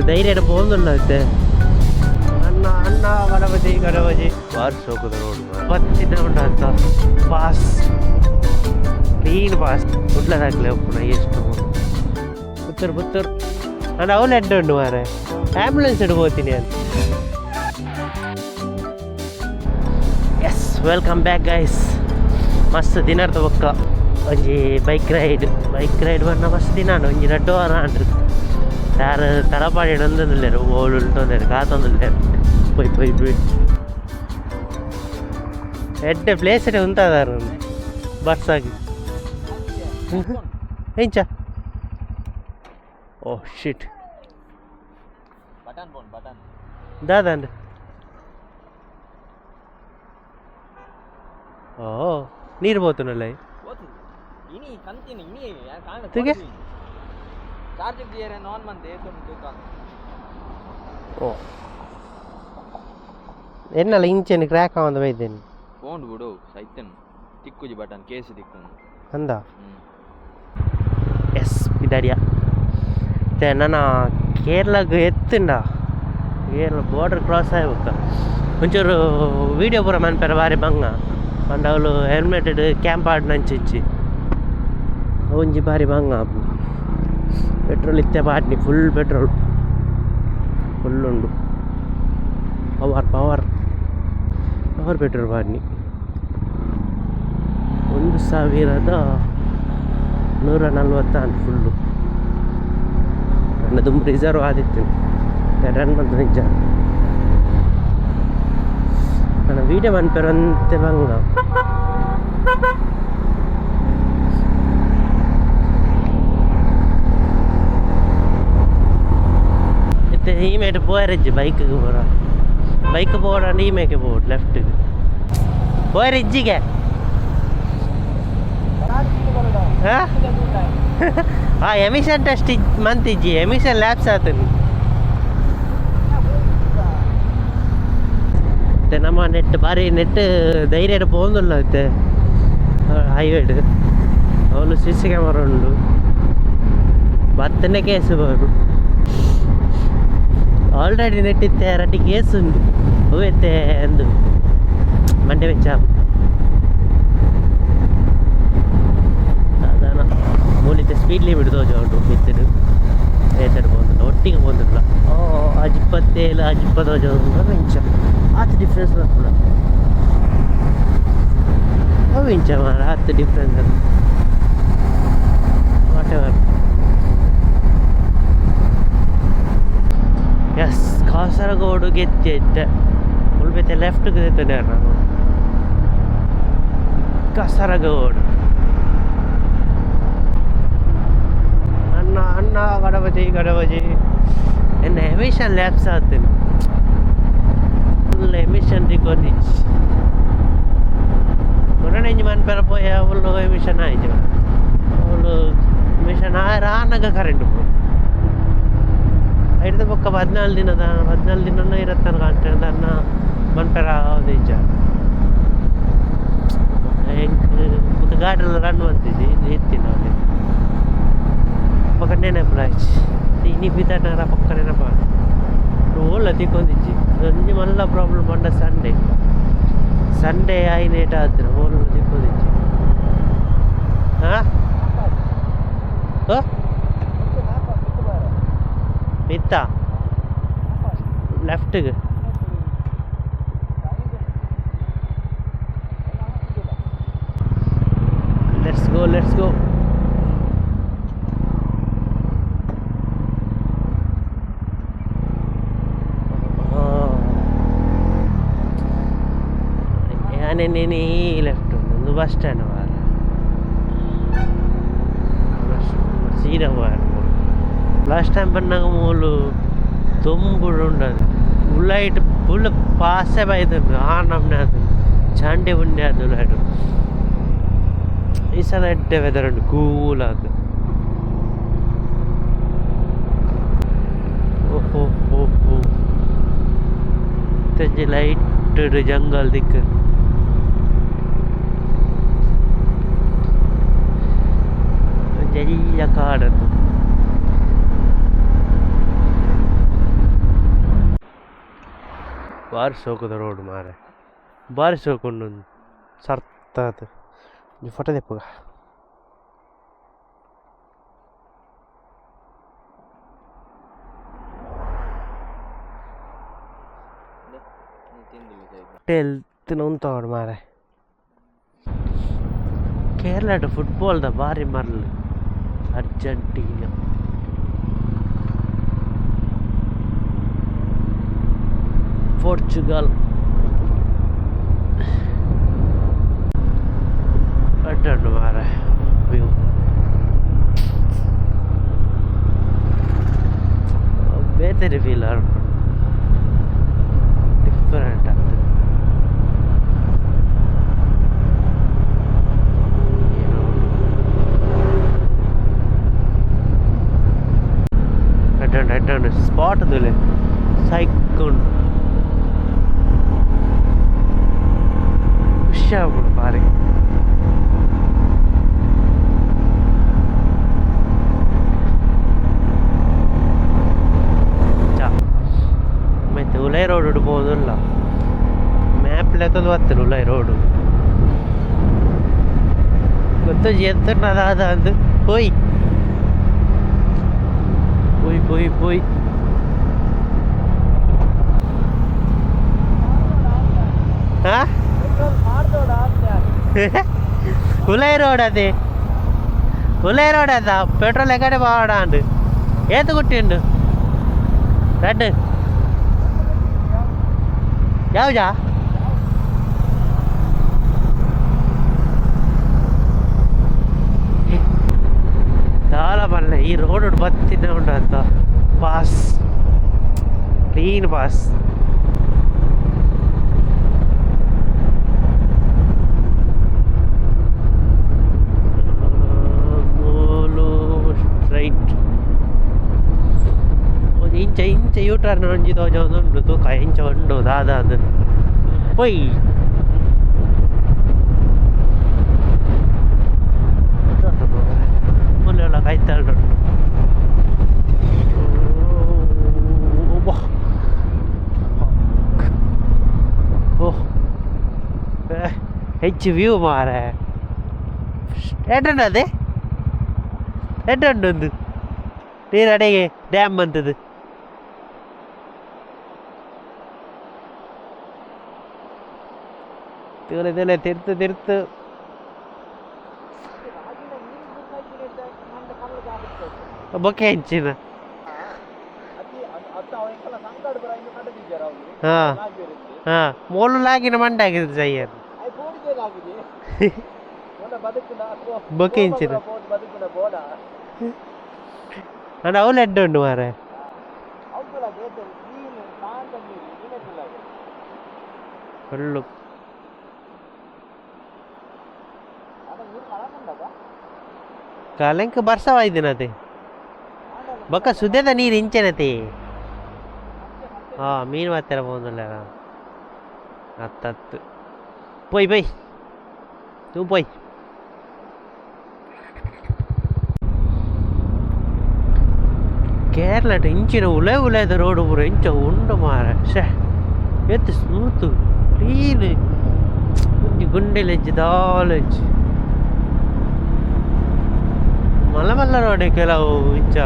ಧೈರ್ಯ പോകുന്നുണ്ട് ಅಣ್ಣ ಅಣ್ಣ ಗಣಪತಿ ಗಣಪತಿ ಬಾರ್ಸ್ ಹೋಗೋದು ರೋಡ್ ಬತ್ತಿನ ಉಂಟಂತ ಪಾಸ್ ಕ್ಲೀನ್ ಪಾಸ್ ಉಡ್ಲದಾಗ್ಲೇ ಒಪ್ಪುನ ಎಷ್ಟು ಪುತ್ತೂರು ಪುತ್ತೂರು ನಾನು ಅವನ ಎಡ್ಡ ಉಂಟು ಮಾರೆ ಆ್ಯಂಬುಲೆನ್ಸ್ ಇಟ್ಟು ಹೋಗ್ತೀನಿ ಅಂತ. S welcome back guys. ಮಸ್ತ್ ದಿನದ ಬೊಕ್ಕ ಒಂಜಿ ಬೈಕ್ ರೈಡ್ ಬಣ್ಣ ಮಸ್ತ್ ದಿನ ಒಂಜಿ 2 ವಾರ ಅಂಡ್ರು ಯಾರು ತಡಪಾಡಿ ಒಂದೊಂದಿಲ್ಲೇರು ಓಳು ಉಂಟೊಂದೇರು ಕಾತೊಂದಿಲ್ಲೇರು ಪೊಯ್ ಎಡ್ಡ ಪ್ಲೇಸ್ ಉಂಟಾದಾರು ಬಸ್ ಆಗಿ ಎಂಚ ಓ ಶಿಟ್ ದಾದಂಡ ಓ ನೀರು పోతున్నలే ini kantin ini ya kan tiga charge dia non man de to kan ಓ ಎನ್ನಲ್ಲ ಇಂಚೆನ್ ಕ್ರ್ಯಾಕ್ ಆವಂದ ಬೈದೇನೆ ಫೋನ್ ಬಿಡು ಸೈತನ್ ತಿಕ್ಕುಜಿ ಬಟನ್ ಕೇಸ್ ತಿಕ್ಕುನು ಅಂದ ಎಸ್ ಇದಾಡಿಯಾ ನನ್ನ ಕೇರಳಗೆ ಎತ್ತುಂಡ ಕೇರಳ ಬಾರ್ಡರ್ ಕ್ರಾಸ್ ಆಗ್ಬೇಕ ಒಂಚೂರು ವೀಡಿಯೋ ಪೂರ ಮನ್ಪೆರ ಬಾರಿ ಬಂಗ ಪಂಡ ಅವಳು ಹೆಲ್ಮೆಟೆಡ್ ಕ್ಯಾಂಪ್ ಆಡ್ನಂಚಿಚ್ಚಿ ಒಂಜಿ ಬಾರಿ ಬಂಗ ಪೆಟ್ರೋಲ್ ಇತ್ತೆ ಬಾಡ್ನಿ ಫುಲ್ ಪೆಟ್ರೋಲ್ ಫುಲ್ ಉಂಡು ಪವರ್ ಪೆಟ್ರೋಲ್ ಬಾಡ್ನಿ 1140 ಅಂತ ಫುಲ್ಲು ನನ್ನದು ರಿಸರ್ವ್ ಆದಿತ್ತು ರನ್ ಬಂದು ನಿಜ ನನ್ನ ವೀಡಿಯೋ ಮನ್ಪೆರಂತೆ ಬಂಗ ಮತ್ತೆ ಈ ಮೇಟ್ പോയറിജ്ജ് ബൈക്ക് പോടാണ്ട് ഈ മേക്ക് പോവും ലെഫ്റ്റ് പോയറിജ്ജിಗೆ ಎಮಿಷನ್ ಟೆಸ್ಟ್ ಮಂತಿಜ್ಜಿ ಎಮಿಷನ್ ಲ್ಯಾಬ್ಸ್ ಆತನು ಮತ್ತೆ ನಮ್ಮ ನೆಟ್ ಬಾರಿ ನೆಟ್ ಧೈರ್ಯ പോകുന്നിಲ್ಲ ಮತ್ತೆ ಹೈವೇಡ್ ಅವನು CC ಕ್ಯಾಮರಾ ಉಂಡು ಬತ್ತನೆ ಕೇಸು ಬರು ಆಲ್ರೆಡಿ ನೆಟ್ ಇತ್ತೆ 2 ಕೇಸ್ ಉಂಡು ಹೋಗುತ್ತೆ ಎಂದು ಮಂಡೆ ವೆಚ್ಚ ಮೂಲಿತೆ ಸ್ಪೀಡ್ ಲಿಮಿಟ್ ತೋಜು ಬಿತ್ತಿಡು ರೇಸರ್ പോകുന്നില്ല ಒಟ್ಟಿಗೆ പോകുന്നിಲ್ಲ ಆಜ್ 27 ಆಜ್ 20 ತೋಜು ಇಂಚ ಆತ್ ಡಿಫ್ರೆನ್ಸ್ ಬರ್ತದ ಅವು ಇಂಚ ಮಾರ ಆತ್ ಡಿಫ್ರೆನ್ಸ್ ವಾಟ್ ಎವರ್. ಎಸ್ ಕಾಸರಗೋಡು ಗೆಜ್ಜೆ ಉಳ್ಬೇತೆ ಲೆಫ್ಟ್ಗೆ ಎತ್ತದೆ ನಾನು ಕಾಸರಗೋಡು ಅಣ್ಣ ಗಣಪತಿ ಎನ್ನ ಎಮಿಷನ್ ಲ್ಯಾಬ್ಸ್ ಆಗ್ತೀನಿ ಫುಲ್ ಎಮಿಷನ್ ತಿಕ್ಕೊಂಡಿಚ್ಚಿ ಕೊರನೆಂಜಿ ಮನ್ಪೆರ ಪೋಯ ಫುಲ್ ಎಮಿಷನ್ ಆಯ್ತು ಫುಲ್ ಎಮಿಷನ್ ಆನಾಗ ಕರೆಂಟ್ ಪೋ ಹಿಡಿದ ಪಕ್ಕ 14 ದಿನ ಇರತ್ತಾನ ಗಂಟೆ ಅನ್ನ ಮನ್ಪೆರ ನಿಜ ಹೆಂಗೆ ಗಾಡಿಯೆಲ್ಲ ರನ್ ಅಂತಿದ್ದಿ ಎತ್ತೀನಿ ಅವನಿಗೆ ಪಕ್ಕನೆ ನೆನಪಾಯ್ತು ಇನಿ ಬಿದ್ದಾರ ಪಕ್ಕ ನೆನಪ ಓಲ್ಲ ತಿಕ್ಕೊಂಡಿಚ್ಚಿ ಒಂಜಿ ಮಲ್ಲ ಪ್ರಾಬ್ಲಮ್ ಬಂಡ ಸಂಡೇ ಆಯ್ ಲೇಟ್ ಆದ್ರೆ ಓಲ್ಲ ತಿಕ್ಕೊಂಡಿಚ್ಚಿ ಬಿತ್ತ ಲೆಫ್ಟ್ಗೆ ಲೆಟ್ಸ್ ಗೋ నేను ఈ లెఫ్ట్ ముందు బస్ స్టాండ్ వారు సీదా వారు లాస్ట్ టైం పడినాక మూలు తొమ్మిది ఉండదు ఉల్లైట్ ఫుల్ పాసే అవుతుంది ఆనమ్నే ಅದು ಚಂಡೆ ಉಂಡೆ ಅದು ಲೈಟು ಈ ಸಲ ಎಡ್ಡೆ ವೆದರ್ ಉಂಟು ಕೂಲ್ ಅದು ಓಹೋ ತೆಜ್ಜಿ ಲೈಟ್ ಜಂಗಲ್ ದಿಕ್ಕು ಜರಿಯ ಕಾಡದು ಬಾರಿಸಿ ಹೋಗೋದು ರೋಡ್ ಮಾರೆ, ಬಾರಿಸಿ ಹೋಗ್ಕೊಂಡು ಸರ್ತಾತು ಫೋಟೋ ತೆಪ್ಪುಗ. ಹೆಲ್ತ್ನ ಉಂಟವಡು ಮಾರೆ. ಕೇರಳದ ಫುಟ್ಬಾಲ್ದ ಭಾರಿ ಮರಳು. ಅರ್ಜೆಂಟೀನಾ, ಪೋರ್ಚುಗಲ್, ಅಡ್ಡಂಡು ಮಾರೆ ವ್ಯೂ. ಬೇರೆ ಫೀಲ್ ಡಿಫರೆಂಟ್ ಆಗ್ತದೆ. ಅಡ್ಡಂಡು ಸ್ಪಾಟ್ ಅದಲ್ಲಿ ಸೈಕೊಂಡು ಖುಷಿ ಆಗ್ಬಿಟ್ಟು ಭಾರಿ. ಮತ್ತೆ ಉಲೈ ರೋಡ್ ಹಿಡ್ಬೋದಿಲ್ಲ, ಮ್ಯಾಪ್ ಲೆಕ್ಕದ ಬರ್ತದೆ ಉಲೈ ರೋಡು. ಗೊತ್ತು ಎತ್ತದ ಅಂದು ಹೋಯ್ പോയി പോയി പോയി. ఉలై రోడ్ అది, ఉలై రోడ్ అదా పెట్రోల్ ఎక్కడే పోవడాండు. ఏత కొట్టిండు రెడ్ యావజా చాలా మళ్ళీ ఈ రోడ్ బతినే ఉండదు. Pass clean pass. ಸ್ಟ್ರೈಟ್ ಒಂದು ಇಂಚ ಯೂಟರ್ನ್ ಒಂಜಿ ತೋಜೊಂದುಂಡು ತೂಕ ಇಂಚ ಉಂಡು ದಾದಾದು ಪೊಯ್ ಮುಲ್ಲೆಲ್ಲ ಕಾಯ್ತಾಳು. ಓಹ್ ಹೆಚ್ಚು ವ್ಯೂ ಮಾರೆ. ಎಡ್ಡಂಡು ಅದೇ ಎಡ್ಡಂಡು ಒಂದು ನೀರು ಅಡೆಗೆ ಡ್ಯಾಮ್ ಅಂತದ್ದು. ತಿರುಳು ತಿರ್ತು ಬೊಕ್ಕೆ ಹೆಂಚಿನ. ಹಾಂ ಹಾಂ ಮೋಲು ಲಾಗಿನ ಮಂಡೆ ಆಗಿದೆ ಸಯ್ಯರ್ ಬೊಕ್ಕೆ ಹೆಂಚಿನ ಅಣ್ಣ ಅವಳು ಎಡ್ಡು ಉಂಡು ಮಾರೆ. ಒಳ್ಳು ಕಾಲೆಂಕ ಬರ್ಸವಾಯ್ದಿನತೆ ಬೊಕ್ಕ ಸುದ್ದದ ನೀರು ಇಂಚೆನತೆ. ಹಾಂ ಮೀನು ಮಾತ್ರ പോകുന്നില്ല. ಹತ್ತು പോയി പോയി തൂ പോയി. ಕೇರಳದ ಇಂಚಿನ ಉಳೆದ ರೋಡು ಪೂರ ಇಂಚ ಉಂಡು ಮಾರೆ. ಶೇ ಎತ್ತು ಸ್ಮೂತು ಕ್ಲೀನ್ ಒಂಜಿ ಗುಂಡೆಲೆಜ್ಜಿ ದಾಲೆಜ್ಜಿ ಮಲ್ಲ ಮಲ್ಲ ರೋಡ್ ಕೆಲವು ಇಂಚ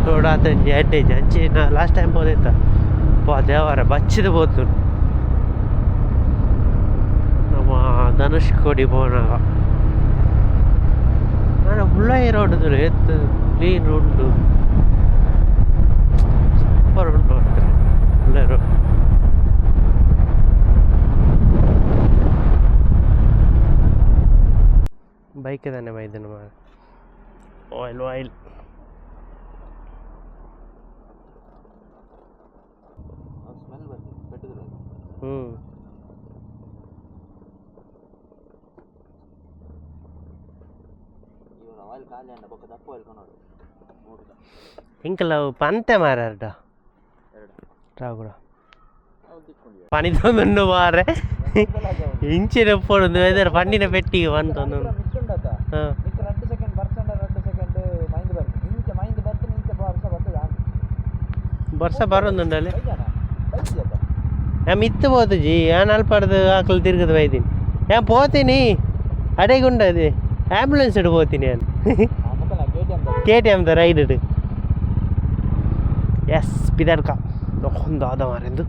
ರೋಡ್ ಆತಂಜಿ ಎಡ್ಡೆಜ್ಜಿ ಅಂಚಿ ನಾ ಲಾಸ್ಟ್ ಟೈಮ್ ಹೋದಿತ್ತ ಪಾ ದೇವರ ಬಚ್ಚಿದ ಹೋತು ನಮ್ಮ ಧನುಷ್ಕೋಡಿ ಪೋನಾಗ. ನಾನು ಉಳ್ಳೈ ರೋಡ್ ಎತ್ತು ಕ್ಲೀನ್ ಉಂಡು ಸೂಪರ್ ಉಂಟು ಅಂತಾರೆ ಉಳ್ಳೈ ರೋಡ್. ಬೈಕ್ ತಾನೆ ಬೈದನು ಮಾರ. ಆಯಿಲ್ ಆಯಿಲ್ ఇంకల పంతే మారారట రాగుడా పని తొందుండు మారే ఇంచినప్పుడు ఏదో పండిన పెట్టి వన్ తొందు ವರ್ಷ ಬರೋದು ನಾನು ಮಿತ್ತು ಹೋತು ಜಿ ನಾನು ಅಲ್ಪಡ್ದು ಆಕಲು ತಿರುಗದು ಬೈತೀನಿ ನಾನು ಪೋತೀನಿ ಅಡೆಗುಂಡದು ಆ್ಯಂಬುಲೆನ್ಸ್ ಇಡು ಹೋಗ್ತೀನಿ ನಾನು KTM ರೈಡ್ ಇಡು ಎಸ್ ಪಿದರ್ಕ ಒಂದು ಆದ ಮಾರೆಂದು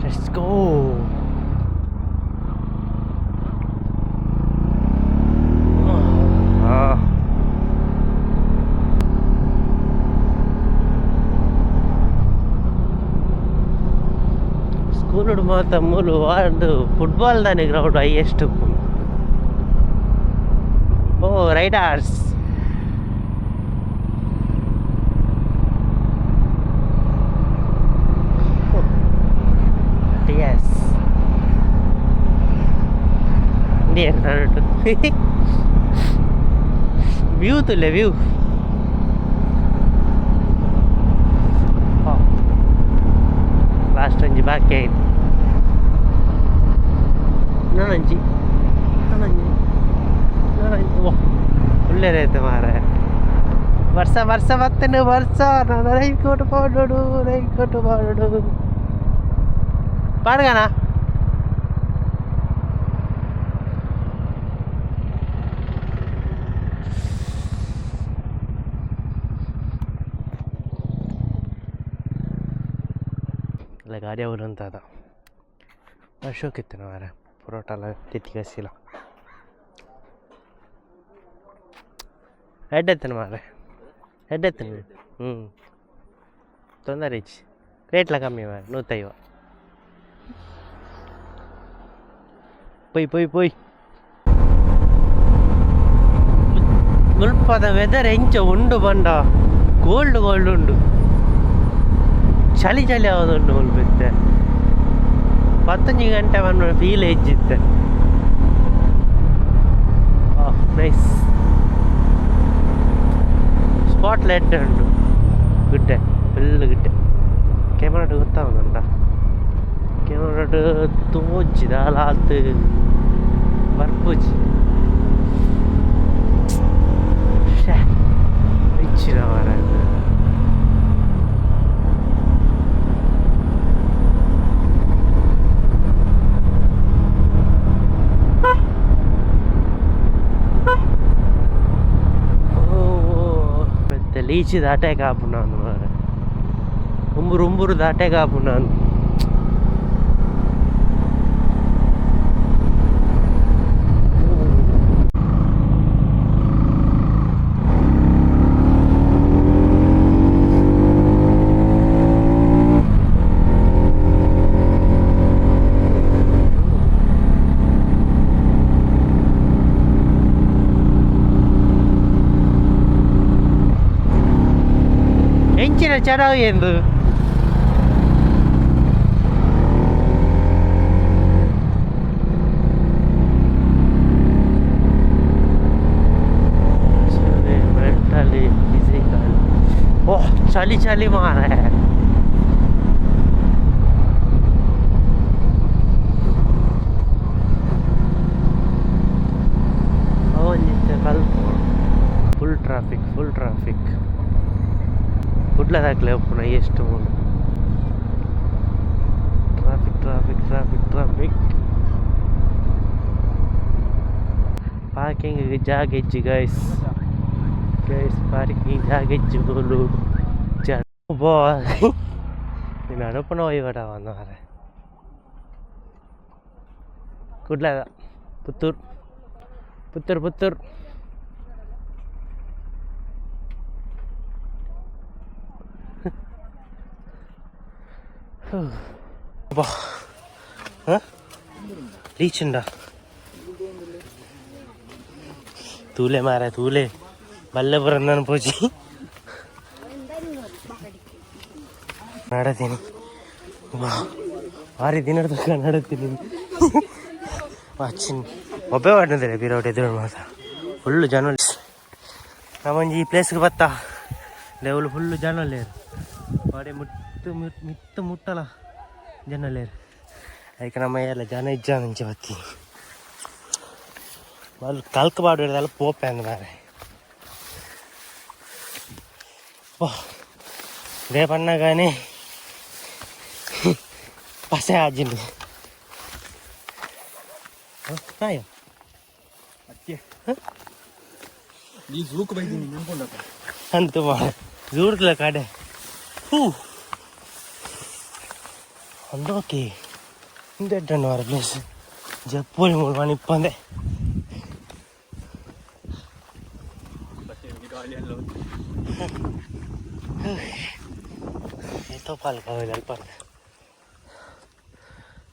ಲೆಟ್ಸ್ ಗೋ ಸ್ಕೂಲ್ ಮಾತ್ರ ಮೂಲು ಒಂದು ಫುಟ್ಬಾಲ್ ದಾನೆ ಗ್ರೌಂಡ್ ಹೈಯೆಸ್ಟ್ ಓ ರೈಡರ್ಸ್ ಎಸ್ ವ್ಯೂ ತುಲೆ ವ್ಯೂ ಲಾಸ್ಟ್ ಒಂಜಿ ಬಾಕಿ ಆಯ್ತು ನಾನಂಜಿ ಒಳ್ಳೆದಾಯ್ತು ಮಾರ ವರ್ಷ ಬರ್ತೇನೆ ವರ್ಷ ನಾನು ರೈಕೋಟು ಪಾಡೋಡು ಪಾಡ್ಗಾನ ಅಲ್ಲ ಗಾಡಿ ಅವರು ಅಂತ ಅದ ವರ್ಷಕ್ಕಿತ್ತು ಮಾರ ಪರೋಟ ಎಲ್ಲ ತಿತ್ತಿಗಸಿಲ್ಲ ಹೆಡ್ಡೆತ್ತನು ಮಾರ ಹೆಡ್ಡೆತ್ತನು ತೊಂದರೆ ಇಚ್ಚಿ ರೇಟ್ಲ ಕಮ್ಮಿ ಮಾರ 150 ಪೊಯ್ ಮುಲ್ಪದ ವೆದರ್ ಎಂಚ ಉಂಡು ಬಂಡ ಗೋಲ್ಡ್ ಉಂಡು ಚಳಿ ಯಾವುದುಂಡು ಮುಲ್ಪಿತ್ತೆ 15 ಗಂಟೆ ಬಂದು ಫೀಲ್ ಹೆಚ್ಚಿತ್ತೆ ನೈಸ್ ಸ್ಪಾಟ್ ಲೈಟ್ ಉಂಟು ಗುಡ್ಡೆ ಫುಲ್ ಗುಡ್ಡೆ ಕ್ಯಾಮರಾಡ್ ಗೊತ್ತಾവുന്നുണ്ട ಕ್ಯಾಮರಾಡ್ ತೋಚಿದ ಲಾತ್ ಬರ್ಪುಜಿ ಇಚ್ಚಿನ ಮಾರ లీచి దాటే కాపున్నాను మరి ఉంబురు దాటే కాపున్నాను ಎಂಚಿನ ಚಡಾವು ಎಂದು ಮೆಂಟಲಿ ಫಿಸಿಕಲ್ ಓಹ್ ಚಳಿ ಮಾರೆ ಅವನಿದ್ದ ಕಲ್ಪ ಫುಲ್ ಟ್ರಾಫಿಕ್ ಗುಡ್ಲದಾಗಲೇ ಒಪ್ಪುನ ಎಷ್ಟು ಟ್ರಾಫಿಕ್ ಪಾರ್ಕಿಂಗ್ ಜಾಗ ಹೆಚ್ಚು ಗೈಸ್ ಪಾರ್ಕಿಂಗ್ ಜಾಗ ಹೆಚ್ಚು ಬೋಲು ಬೋ ನೀನು ಅನುಪನ ಒಯ್ಯಬೇಡ ಒಂದು ಮಾರೆ ಗುಡ್ಲದ ಪುತ್ತೂರು రీచిండా తూలే మారా తూలే బల్లెపురం నన్ను పోచి ನಡತೀನಿ ಭಾರಿ ದಿನ ತನಕ ನಡತೀನಿ వచ్చింది ಒಬ್ಬೇ ಮಾಡಿದ್ರೆ ಬೀರೋಟ್ ಎದುರು ಮಾತ್ರ ಫುಲ್ಲು ಜನ ನಮ್ಮಂಜಿ ಈ ಪ್ಲೇಸ್ಗೆ ಬತ್ತಾ ಲೆವೆಲ್ ಫುಲ್ಲು ಜನ ಲೇರು ಬಾಡಿ ಮಿತ್ತು ಮುಟ್ಟಲ್ಲ ಜನ ಲೇರು ಅದಕ್ಕೆ ನಮ್ಮ ಎಲ್ಲ ಜನ ಇಜ್ಜ ಮುಂಚೆ ಬತ್ತೀನಿ వాళ్ళు కలకబాటు పెడతారు పోపోయింది మరి రేపన్నా కానీ పసే ఆజిండు ನೀ ಜೂಕ್ ಬೈದೀನಿ ನೆನ್ಕೊಂಡಪ್ಪ ಅಂತ ಜೂಡ್ಕಲ ಕಾಡೆ ಅಂದೋಕೆ ಹಿಂದೆಡ್ಡನ್ನು ವಾರ ಪ್ಲೇಸ್ ಜಪ್ಪೋಳಿ ಮೂರು ಮನೆ ಇಪ್ಪಂದೆ ಏತೋ ಪಾಲ್ ಕಾವಲಿ ಅಲ್ಪ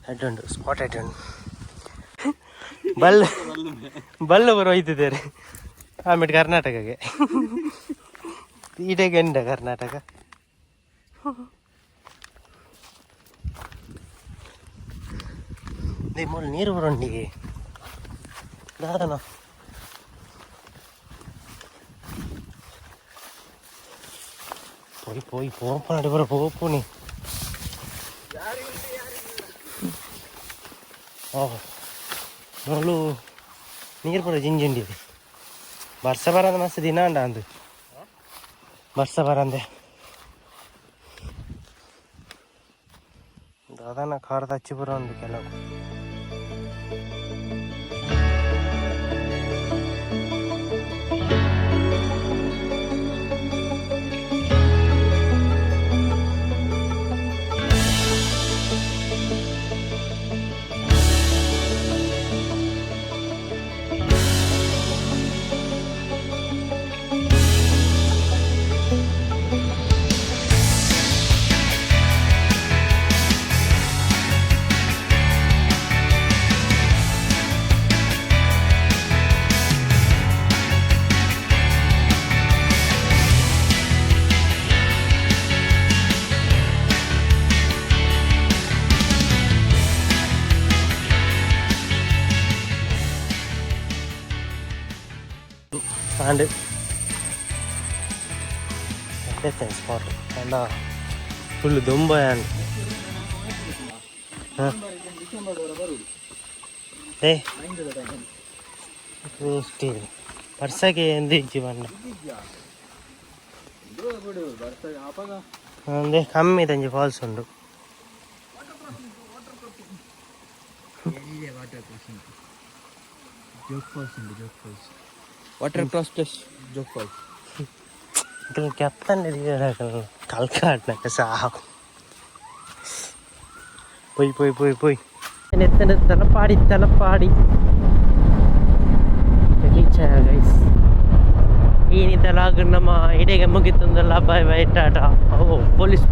ಹೆಡ್ಡುಂಡು ಸ್ಪಾಟ್ ಹೆಡ್ಡುಂಡು ಬಲ್ಲು ಬರೋ ಹೋಯ್ತಿದ್ದಾರೆ ಆಮೇಲೆ ಕರ್ನಾಟಕಕ್ಕೆ ಈಟೆ ಗಂಡ ಕರ್ನಾಟಕ ಮೂಲ ನೀರು ಬರೋಂಡಿಗೆ ದಾದನ పోయి పోపనాడు ఎవరు పోపుని ನೋಡು ನೀರು ಬರೋ ಜಿಂಜಿಂಡಿ ವರ್ಷ ಬರಂದ ಮಸ್ತ್ ದಿನ ಅಂಡ ಅಂದು ವರ್ಷ ಬರಂದೆ ದಾದಾನ ಕಾಡ್ದ ಹಚ್ಚಿ ಬರೋ ಒಂದು ಕೆಲವು and different spot and full dumba and hey still ವರ್ಷಕ್ಕೆ ಎಂದು ಇಜ್ಜಿ ಬಣ್ಣ ಅಂದರೆ ಕಮ್ಮಿ ತಂಜಿ ಫಾಲ್ಸ್ ಉಂಡು water cross plus Jog falls itu captain dari kalkat nak sah poi ini terlepadi reach aya guys ini talaga nama idege mugitundalla bye bye tata oh police